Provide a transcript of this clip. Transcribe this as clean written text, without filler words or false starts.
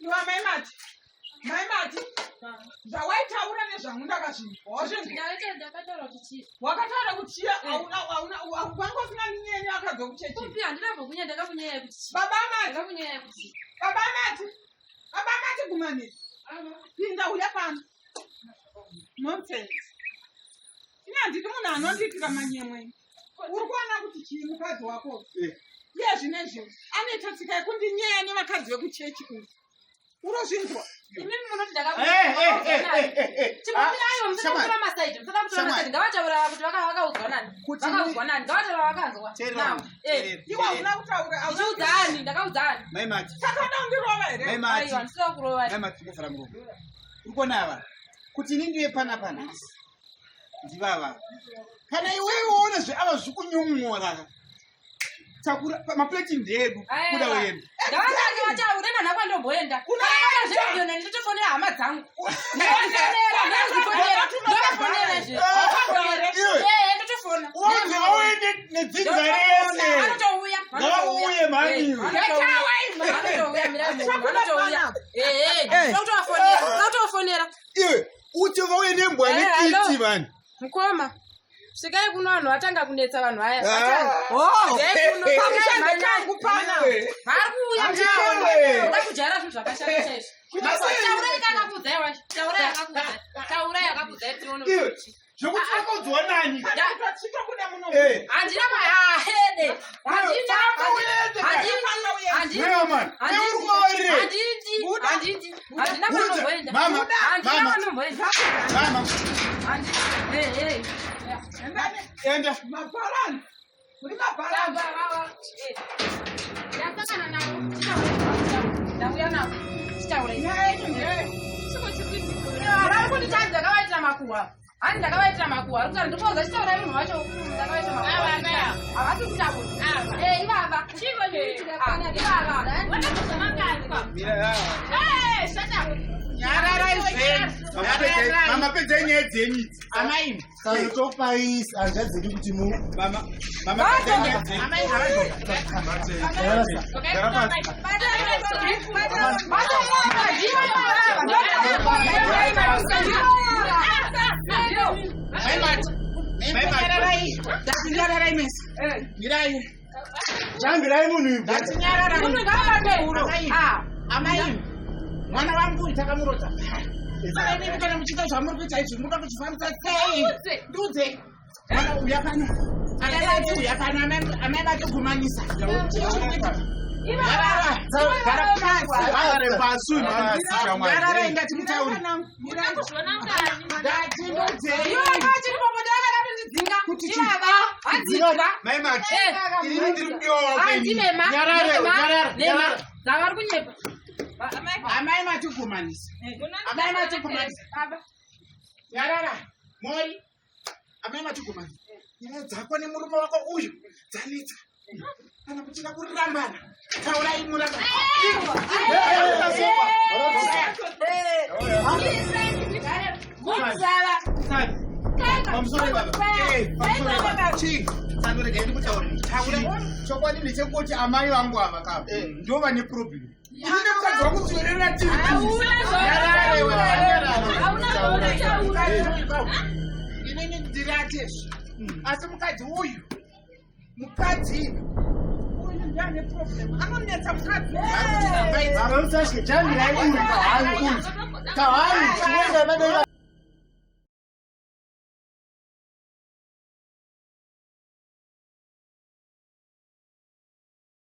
You are my mat. My mat. The white tower is a Mundagashi. Wasn't it? Wakatara would cheer out one was not near Yaka. Baba Mat, woman. Linda Yapan. Nonsense. Not to come anyway. Urwana kuti mukadzi wako. Yes, nezvo. Anetatsika kuti nyaya nevakadzi vekuchechi uyu. Urozvinzwa. Inini munoti Chimwayo msakura masaidi. Msakura masaidi. Ngavataura kuti vakaudzwa nani. Vakaudzwa nani. Ngavataura vakanzwa. Iwa una kutaura. Audzani, ndakaudzani. Maimati. Saka ndirova here. Maimati. Aiwa, ndiswa kurova. Maimati kufara muromo. Urikona ava. Kuti nindiwe pana. Ndivava. Kana iwewe uone zveava zvikunyomora. Takura mapleti ndedu kuda wenu. Ndavanga vataura nana kwandomboenda. Unaona zvino nditofonera hama dzangu. Ndatofonera zve. Ndotofona. Uende nedzidza rese. Anotouya. Ngauye mani. Anotouya miramu. Anotouya. Ndatofonera. Iwe uti vauye nembwa nekiti mani. Mukoma. Sikai kuno vanhu vatanga kunetsa vanhu aya. Ndakujara zvinhu zvakashata chaizvo. Taura yakakudza tione. Zvokuti vakaudzwa nani? Handina mahede. Handina kwanomboenda. Handina kwanomboenda. Enda. Maparani. Muri maparani. Yakakana nawo. Ndauya nawo. Chitaura. Ari kuti tanzi ndakavaitira makuhwa. Hani ndakavaitira makuhwa. Ari kuti ndikoza chitaura munhu wacho. Ndakavaitira makuhwa. Havasi kutaura. Ivava. Ivava. Shut up. Mama pedza nyaya dzenyu. Amai. Saka topais anjadzeki kuti mama pedza nyaya dzenyu. Amai. Mwana wangu takamurota. Saka inini kana muchita zvamuri kuita izvi muda kuchifambisa sei? Ndudze. Mwana uya pana. Akati uya pana amai vatogumanisa. Ari pasu mama. Yarara ingati mutauri. Ndati ndudze. Iwe akati popote akatondidzinga. Ivava. Hadzidza. Maimati. Ini ndiri kudiwa Handi nema. Nema. Zavari kunyepa. Amai matigumanisa. Amai matigumanisa. Yarara. Mori. Amai matigumanisa. Nyaya dzako nemurume wako uyu dzanetsa. Kana kuchida kurambana. Taurai muramba. Chokwadi ndechekuti amai vangu ava kava ndo vane problem. Ine mukadzi wakudzorera TV. Inini ndiratezvo. Asi mukadzi uyu. Mukadzi uyu ndane problem. Anonetsa mukadzi. Mama usashike jami lai uyu kahari uyu. Kahari.